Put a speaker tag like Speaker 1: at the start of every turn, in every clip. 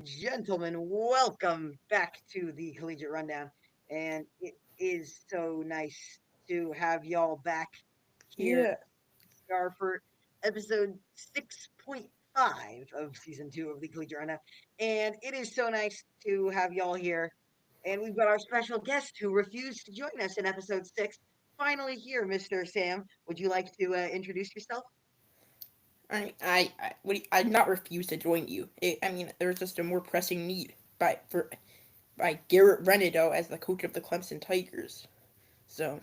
Speaker 1: Gentlemen, welcome back to the Collegiate Rundown. And it is so nice to have y'all back here
Speaker 2: Yeah.
Speaker 1: for episode 6.5 of season 2 of the Collegiate Rundown. And it is so nice to have y'all here. And we've got our special guest who refused to join us in episode 6. Finally here, Mr. Sam. Would you like to introduce yourself?
Speaker 2: I'd not refuse to join you. There's just a more pressing need by Garrett Renato as the coach of the Clemson Tigers. So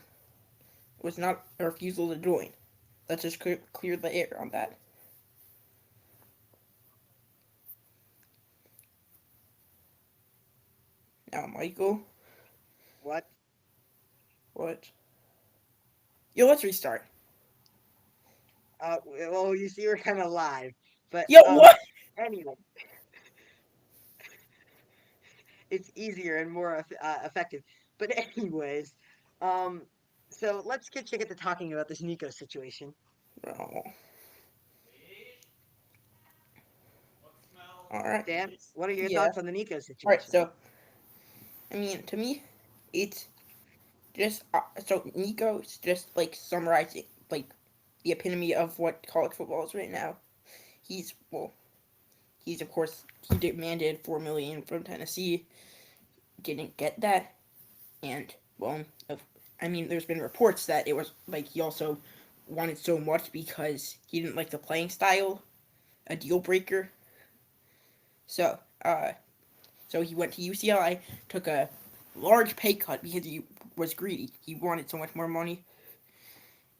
Speaker 2: it was not a refusal to join. Let's just clear the air on that. Now, Michael,
Speaker 1: What?
Speaker 2: what? Yo, let's restart.
Speaker 1: Well, you see, we're kind of live. But
Speaker 2: Yo, what?
Speaker 1: anyway, it's easier and more effective. But anyways, um, so let's get to talking about this Nico situation.
Speaker 2: Oh, all right.
Speaker 1: Dan, what are your
Speaker 2: Yeah.
Speaker 1: thoughts on the Nico
Speaker 2: All right.
Speaker 1: situation?
Speaker 2: To me, it's just Nico's just like summarizing like the epitome of what college football is right now. He's well, he's of course he demanded $4 million from Tennessee, didn't get that, and there's been reports that it was like he also wanted so much because he didn't like the playing style, a deal breaker. So so he went to UCLA, took a large pay cut because he was greedy. He wanted so much more money,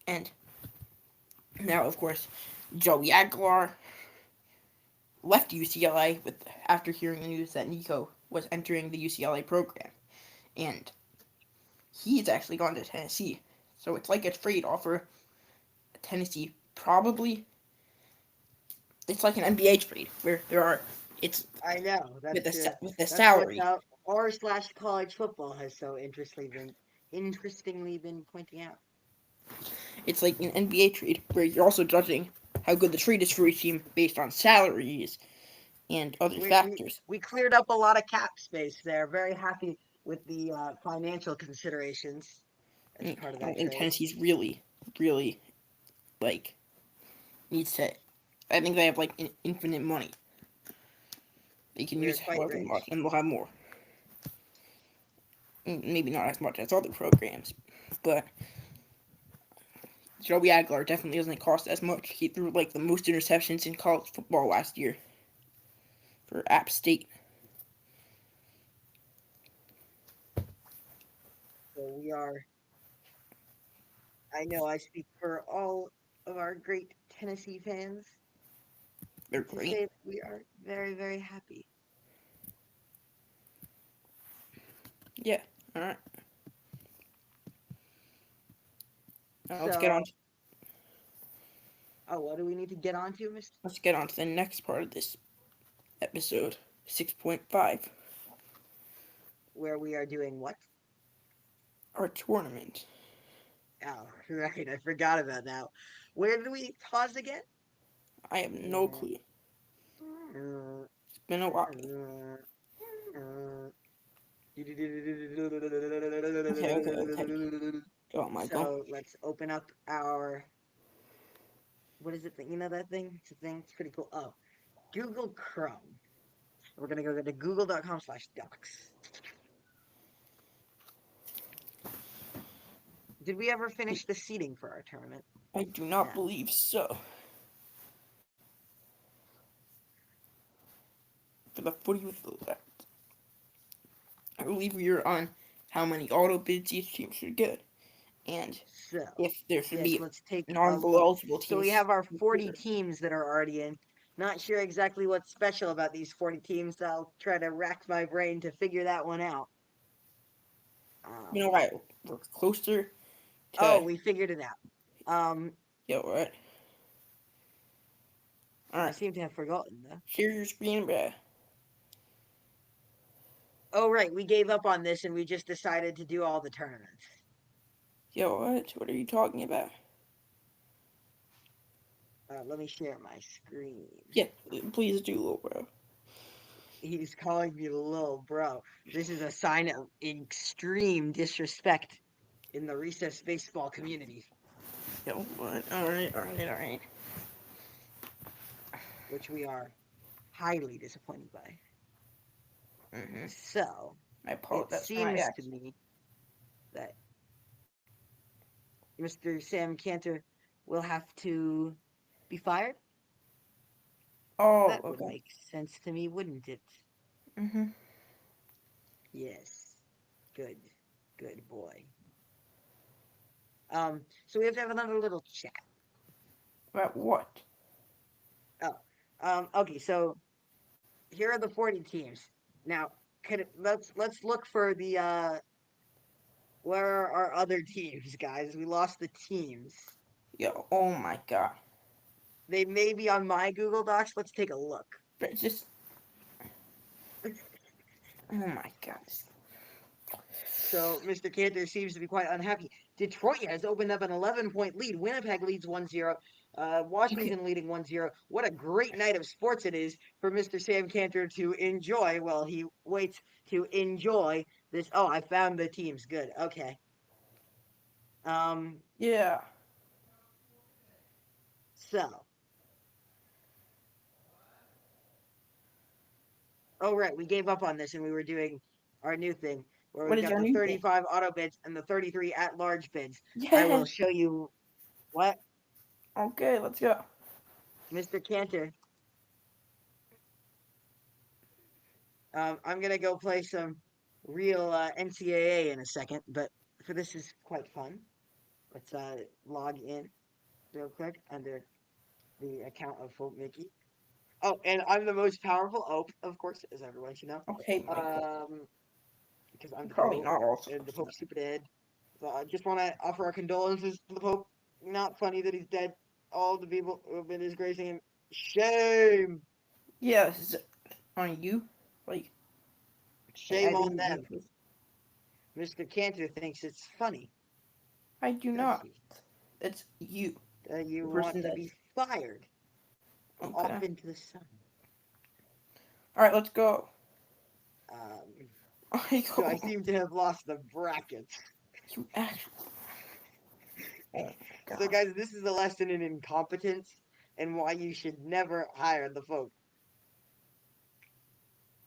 Speaker 2: and now of course Joey Aguilar left UCLA with after hearing the news that Nico was entering the UCLA program, and he's actually gone to Tennessee. So it's like a trade offer. Tennessee probably it's like an NBA trade where there are it's
Speaker 1: I know
Speaker 2: with the
Speaker 1: that's what
Speaker 2: salary.
Speaker 1: r slash college football has so interestingly been pointing out.
Speaker 2: It's like an NBA trade where you're also judging how good the trade is for each team based on salaries and other
Speaker 1: We we
Speaker 2: factors.
Speaker 1: we cleared up a lot of cap space there. Very happy with the financial considerations as part of that
Speaker 2: And
Speaker 1: trade.
Speaker 2: Tennessee's really like needs to. I think they have like infinite money. They can
Speaker 1: We are
Speaker 2: use
Speaker 1: quite
Speaker 2: however much,
Speaker 1: rich.
Speaker 2: and they'll have more. Maybe not as much as other programs, but Joey Aguilar definitely doesn't cost as much. He threw like the most interceptions in college football last year for App State.
Speaker 1: So we are I know I speak for all of our great Tennessee fans
Speaker 2: They're
Speaker 1: to
Speaker 2: great.
Speaker 1: say that we are very, very happy.
Speaker 2: Yeah. All right. Now
Speaker 1: So, oh, what do we need to get on to, Mr.?
Speaker 2: let's get on to the next part of this episode 6.5,
Speaker 1: Where we are doing what?
Speaker 2: our tournament.
Speaker 1: Oh, right, I forgot about that. Where did we pause again?
Speaker 2: I have no clue. It's been a while. Okay. Go on, Michael.
Speaker 1: So let's open up our what is it? You know that thing? It's a thing. It's pretty cool. Oh, Google Chrome. We're gonna go to google.com/docs. Did we ever finish the seating for our tournament?
Speaker 2: I do not
Speaker 1: No.
Speaker 2: believe so. For the footy with the left, I believe we are on how many auto bids each team should get, and
Speaker 1: So,
Speaker 2: if there should
Speaker 1: yes,
Speaker 2: be
Speaker 1: let's take a
Speaker 2: non-bowl
Speaker 1: look.
Speaker 2: eligible
Speaker 1: So we
Speaker 2: teams
Speaker 1: have our 40
Speaker 2: considered.
Speaker 1: teams that are already in. Not sure exactly what's special about these 40 teams. So I'll try to rack my brain to figure that one out.
Speaker 2: You know
Speaker 1: Um,
Speaker 2: why we're closer
Speaker 1: oh,
Speaker 2: to
Speaker 1: we figured it out.
Speaker 2: what? All
Speaker 1: I
Speaker 2: right,
Speaker 1: seem to have forgotten though.
Speaker 2: share your screen, bruh.
Speaker 1: Oh, right, we gave up on this and we just decided to do all the tournaments.
Speaker 2: Yo, what? What are you talking about?
Speaker 1: Let me share my screen.
Speaker 2: Yeah, please do, little bro.
Speaker 1: He's calling me little bro. This is a sign of extreme disrespect in the recess baseball community,
Speaker 2: Yo, what? Alright, alright, alright.
Speaker 1: which we are highly disappointed by.
Speaker 2: Mm-hmm.
Speaker 1: So,
Speaker 2: I
Speaker 1: it
Speaker 2: apologize for my
Speaker 1: seems to
Speaker 2: ex.
Speaker 1: me that Mr. Sam Cantor will have to be fired.
Speaker 2: Oh,
Speaker 1: That would
Speaker 2: okay.
Speaker 1: make sense to me, wouldn't it?
Speaker 2: Mm-hmm.
Speaker 1: Yes. Good. Good boy. So we have to have another little chat.
Speaker 2: About what?
Speaker 1: Oh. Okay, so here are the 40 teams. Now, let's look for the where are our other teams, guys? We lost the teams.
Speaker 2: Yo, oh my god.
Speaker 1: They may be on my Google Docs. Let's take a look.
Speaker 2: But it's just, oh my god.
Speaker 1: So Mr. Cantor seems to be quite unhappy. Detroit has opened up an 11-point lead. Winnipeg leads 1-0.
Speaker 2: Okay,
Speaker 1: Washington leading 1-0. What a great night of sports it is for Mr. Sam Cantor to enjoy. Well, he waits to enjoy this. Oh, I found the teams. Good. Okay. Um,
Speaker 2: yeah.
Speaker 1: so, oh, right. We gave up on this and we were doing our new thing where
Speaker 2: What
Speaker 1: we've
Speaker 2: is
Speaker 1: got
Speaker 2: our
Speaker 1: the
Speaker 2: new thing?
Speaker 1: 35 auto bids and the 33 at large bids. I will
Speaker 2: Yes.
Speaker 1: show you what,
Speaker 2: Okay, let's go.
Speaker 1: Mr. Cantor. I'm gonna go play some real NCAA in a second, but for this is quite fun. Let's log in real quick under the account of Folk Mickey. Oh, and I'm the most powerful Ope, of course, as everyone should know.
Speaker 2: Okay, Michael.
Speaker 1: Um, because I'm the
Speaker 2: Probably
Speaker 1: Pope
Speaker 2: not all
Speaker 1: and the
Speaker 2: supposed to know.
Speaker 1: Pope's super dead. So I just want to offer our condolences to the Pope. Not funny that he's dead. All the people who have been disgracing him. Shame,
Speaker 2: Yeah, this is on you. Like, I
Speaker 1: shame on
Speaker 2: didn't
Speaker 1: them.
Speaker 2: mean.
Speaker 1: Mr. Cantor thinks it's funny,
Speaker 2: I do
Speaker 1: does
Speaker 2: not.
Speaker 1: he?
Speaker 2: It's you,
Speaker 1: That
Speaker 2: the
Speaker 1: you
Speaker 2: person
Speaker 1: want to
Speaker 2: that.
Speaker 1: be fired from
Speaker 2: Okay.
Speaker 1: off into the sun.
Speaker 2: All right, let's go.
Speaker 1: Um, so I
Speaker 2: Michael,
Speaker 1: seem to have lost the brackets.
Speaker 2: you actually. Oh my
Speaker 1: So,
Speaker 2: god.
Speaker 1: guys, this is a lesson in incompetence and why you should never hire the folk.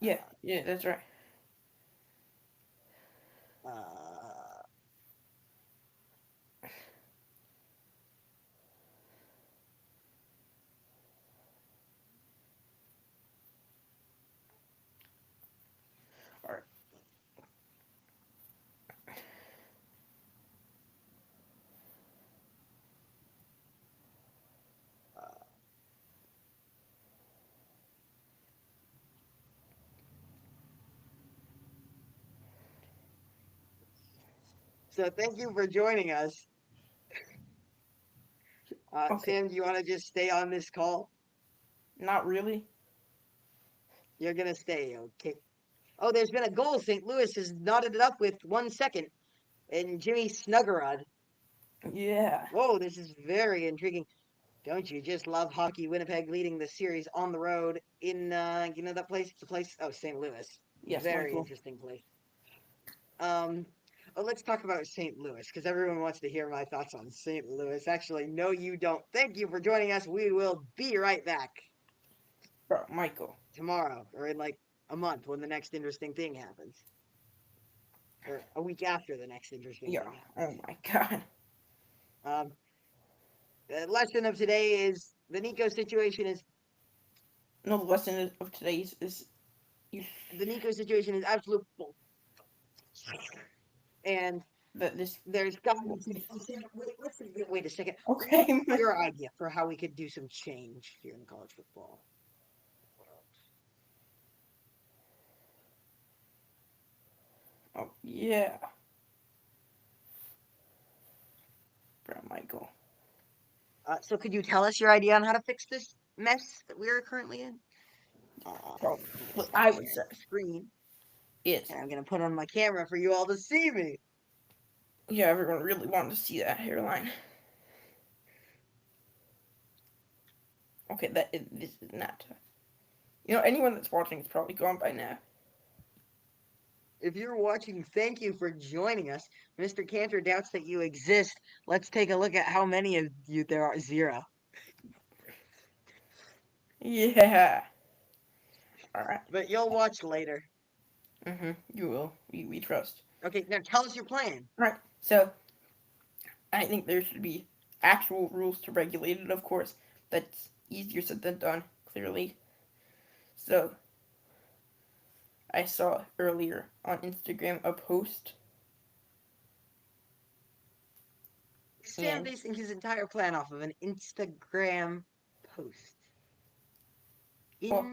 Speaker 2: Yeah, yeah, that's right.
Speaker 1: Uh,
Speaker 2: All right.
Speaker 1: uh, so, thank you for joining us.
Speaker 2: Okay.
Speaker 1: Sam, do you want to just stay on this call?
Speaker 2: Not really.
Speaker 1: You're going to stay, okay? Oh, there's been a goal. St. Louis has knotted it up with 1 second. And Jimmy Snuggerud.
Speaker 2: Yeah.
Speaker 1: Whoa, this is very intriguing. Don't you just love hockey? Winnipeg leading the series on the road in you know that place? It's a place. Oh, St. Louis.
Speaker 2: Yes,
Speaker 1: Very
Speaker 2: Michael.
Speaker 1: interesting place. Um, oh, let's talk about St. Louis because everyone wants to hear my thoughts on St. Louis. Actually, no, you don't. Thank you for joining us. We will be right back
Speaker 2: Bro, Michael.
Speaker 1: tomorrow or in like a month when the next interesting thing happens, or a week after the next interesting
Speaker 2: Yeah.
Speaker 1: thing happens.
Speaker 2: Oh my god.
Speaker 1: Um, the lesson of today is the Nico situation is
Speaker 2: No, the lesson of today's is you
Speaker 1: the Nico situation is absolute bull. And
Speaker 2: that this.
Speaker 1: there's got to be wait a second.
Speaker 2: Okay,
Speaker 1: What's
Speaker 2: Michael.
Speaker 1: your idea for how we could do some change here in college football?
Speaker 2: Oh yeah, bro, Michael.
Speaker 1: So could you tell us your idea on how to fix this mess that we are currently in?
Speaker 2: Bro,
Speaker 1: I'm gonna
Speaker 2: what
Speaker 1: stop
Speaker 2: I would say
Speaker 1: sharing the screen
Speaker 2: is,
Speaker 1: and I'm gonna put on my camera for you all to see me.
Speaker 2: yeah, everyone really wanted to see that hairline. Okay, this is not. Anyone that's watching is probably gone by now.
Speaker 1: If you're watching, thank you for joining us. Mr. Cantor doubts that you exist. Let's take a look at how many of you there are. Zero.
Speaker 2: Yeah. All right.
Speaker 1: But you'll watch later.
Speaker 2: You will. We trust.
Speaker 1: Okay, now tell us your plan.
Speaker 2: All right. So I think there should be actual rules to regulate it. Of course, that's easier said than done. Clearly. So I saw earlier on Instagram a post,
Speaker 1: Sam
Speaker 2: and
Speaker 1: basing his entire plan off of an Instagram post.
Speaker 2: well,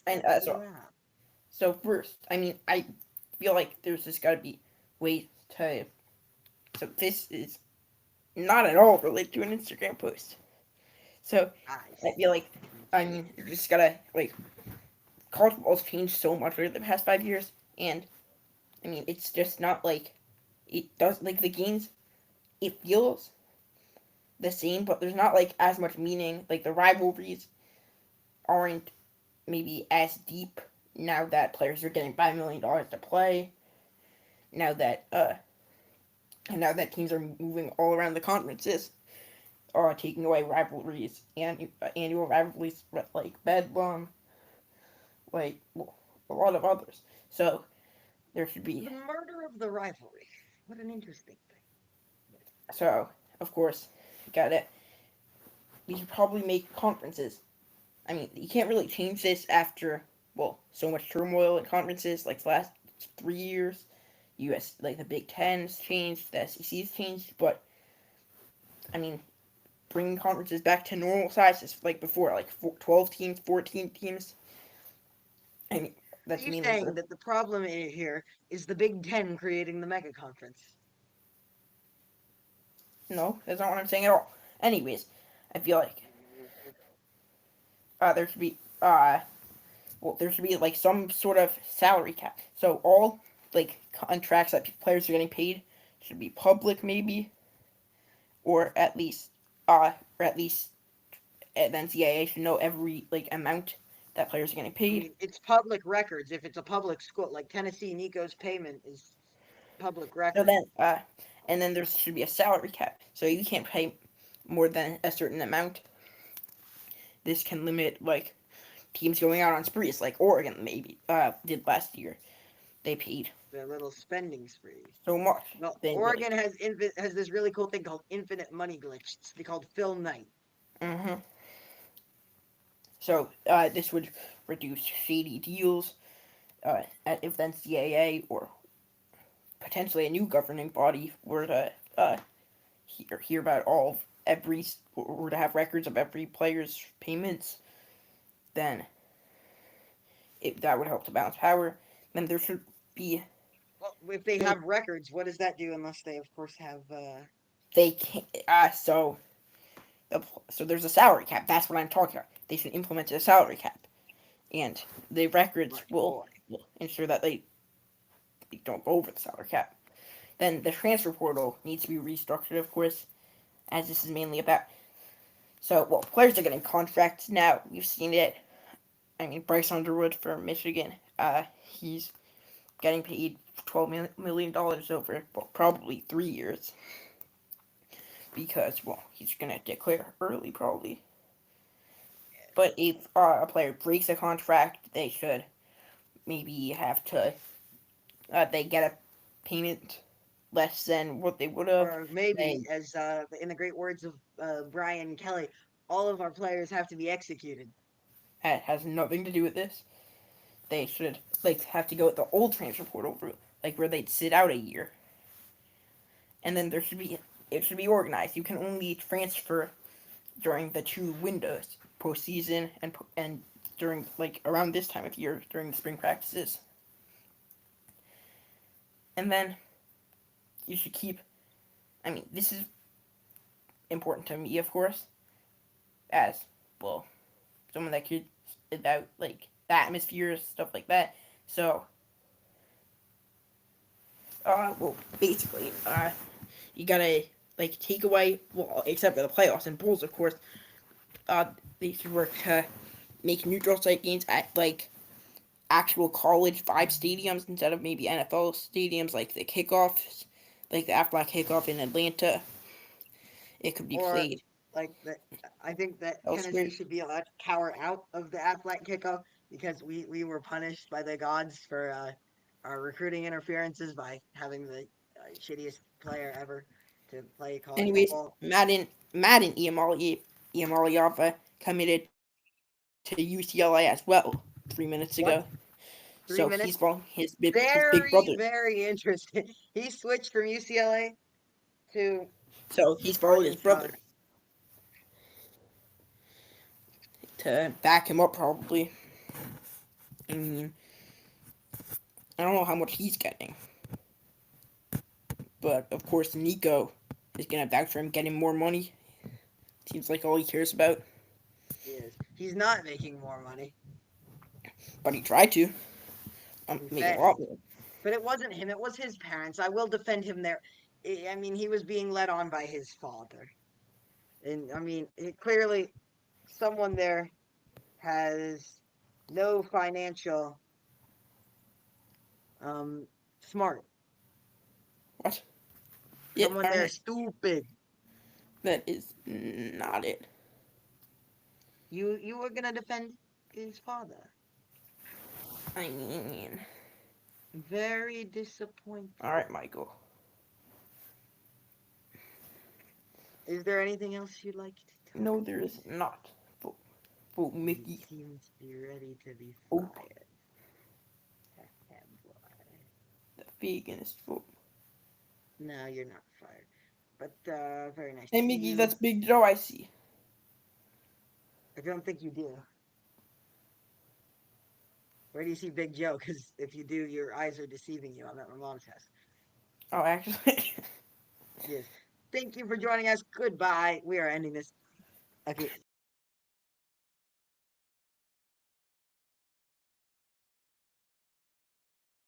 Speaker 2: and so
Speaker 1: Instagram.
Speaker 2: first, I feel like there's just got to be ways to. So this is not at all related to an Instagram post. So
Speaker 1: I
Speaker 2: I feel like
Speaker 1: see.
Speaker 2: you just gotta college football's changed so much over the past 5 years, and it's just not like it does like the games. It feels the same, but there's not like as much meaning. Like the rivalries aren't maybe as deep now that players are getting $5 million to play. Now that and now that teams are moving all around the conferences, taking away rivalries and annual rivalries like Bedlam, like a lot of others. So there should be.
Speaker 1: The murder of the rivalry. What an interesting thing.
Speaker 2: So of course, got it. We should probably make conferences. You can't really change this after so much turmoil in conferences like the last 3 years. U.S. like the Big Ten's changed, the SEC's changed, but I mean, bringing conferences back to normal sizes like before, like 12 teams, 14 teams. I mean,
Speaker 1: Are
Speaker 2: that's
Speaker 1: you
Speaker 2: mainly
Speaker 1: saying
Speaker 2: for.
Speaker 1: that the problem here is the Big Ten creating the mega conference?
Speaker 2: No, that's not what I'm saying at all. Anyways, I feel like there should be there should be like some sort of salary cap. So all like contracts that players are getting paid should be public, maybe, or at least or at least the NCAA should know every like amount that players are getting
Speaker 1: I
Speaker 2: paid.
Speaker 1: mean, it's public records. If it's a public school, like Tennessee, Nico's payment is public
Speaker 2: So
Speaker 1: record.
Speaker 2: then and then there should be a salary cap. So you can't pay more than a certain amount. This can limit like teams going out on sprees, like Oregon maybe did last year. They paid
Speaker 1: Their little spending spree.
Speaker 2: so much.
Speaker 1: Well,
Speaker 2: They like.
Speaker 1: Oregon has this really cool thing called infinite money glitch. It's called Phil Knight.
Speaker 2: Mm-hmm. So this would reduce shady deals if the NCAA or potentially a new governing body were to hear about every were to have records of every player's payments, then that would help to balance power. Then there should be.
Speaker 1: Well, if they have records, what does that do? Unless they, of course, have.
Speaker 2: They can't. So there's a salary cap. That's what I'm talking about. They should implement a salary cap, and the records
Speaker 1: My
Speaker 2: will,
Speaker 1: boy.
Speaker 2: will ensure that they don't go over the salary cap. Then the transfer portal needs to be restructured, of course, as this is mainly about. So, players are getting contracts now. We've seen it. Bryce Underwood for Michigan, he's getting paid $12 million over probably 3 years because he's gonna declare early probably. But if a player breaks a contract, they should maybe have to they get a payment less than what they would have.
Speaker 1: Or maybe,
Speaker 2: They
Speaker 1: as in the great words of Brian Kelly, all of our players have to be executed.
Speaker 2: has nothing to do with this. They should have to go with the old transfer portal route, like where they'd sit out a year, and then it should be organized. You can only transfer during the two windows, postseason and during around this time of year during the spring practices, and then you should keep. This is important to me, of course, as someone that cares about the atmosphere, stuff like that. So, basically, you gotta take away except for the playoffs and bowls, of course. They should work to make neutral site games at like actual college vibe stadiums instead of maybe NFL stadiums, like the kickoffs, like the Aflac kickoff in Atlanta. It could be
Speaker 1: Or
Speaker 2: played
Speaker 1: like the I think that
Speaker 2: elsewhere.
Speaker 1: Tennessee should be allowed to cower out of the Aflac kickoff because we were punished by the gods for our recruiting interferences by having the shittiest player ever to play college
Speaker 2: Anyways,
Speaker 1: football.
Speaker 2: Madden Iamaliava committed to UCLA as well 3 minutes ago.
Speaker 1: What?
Speaker 2: So he's following
Speaker 1: 3 minutes?
Speaker 2: his big brother.
Speaker 1: Very interesting. He switched from UCLA to
Speaker 2: So he's following his brother
Speaker 1: Arkansas.
Speaker 2: to back him up probably. I mean, I don't know how much he's getting, but of course Nico is gonna vouch for him getting more money. Seems like all he cares about.
Speaker 1: He is. He's not making more money.
Speaker 2: But he tried to
Speaker 1: He
Speaker 2: make a
Speaker 1: said,
Speaker 2: lot more.
Speaker 1: but it wasn't him. It was his parents. I will defend him there. I mean, he was being led on by his father, and I mean, clearly, someone there has no financial smart.
Speaker 2: What? Yeah,
Speaker 1: Someone
Speaker 2: I
Speaker 1: there
Speaker 2: don't.
Speaker 1: stupid.
Speaker 2: That is not it.
Speaker 1: You were gonna defend his father.
Speaker 2: I mean,
Speaker 1: Very
Speaker 2: all
Speaker 1: disappointing.
Speaker 2: right, Michael.
Speaker 1: Is there anything else you'd like to talk
Speaker 2: No, there
Speaker 1: about?
Speaker 2: is not. Vote, vote
Speaker 1: He
Speaker 2: Mickey.
Speaker 1: seems to be ready to be
Speaker 2: Vote
Speaker 1: fired. Boy.
Speaker 2: the veganist. Vote.
Speaker 1: No, you're not fired. But very nice
Speaker 2: Hey,
Speaker 1: to see
Speaker 2: Mickey,
Speaker 1: you.
Speaker 2: that's Big Joe. I see.
Speaker 1: I don't think you do. Where do you see Big Joe? Because if you do, your eyes are deceiving you. I'm at my mom's house.
Speaker 2: Oh, actually.
Speaker 1: Yes. Thank you for joining us. Goodbye. We are ending this. Okay.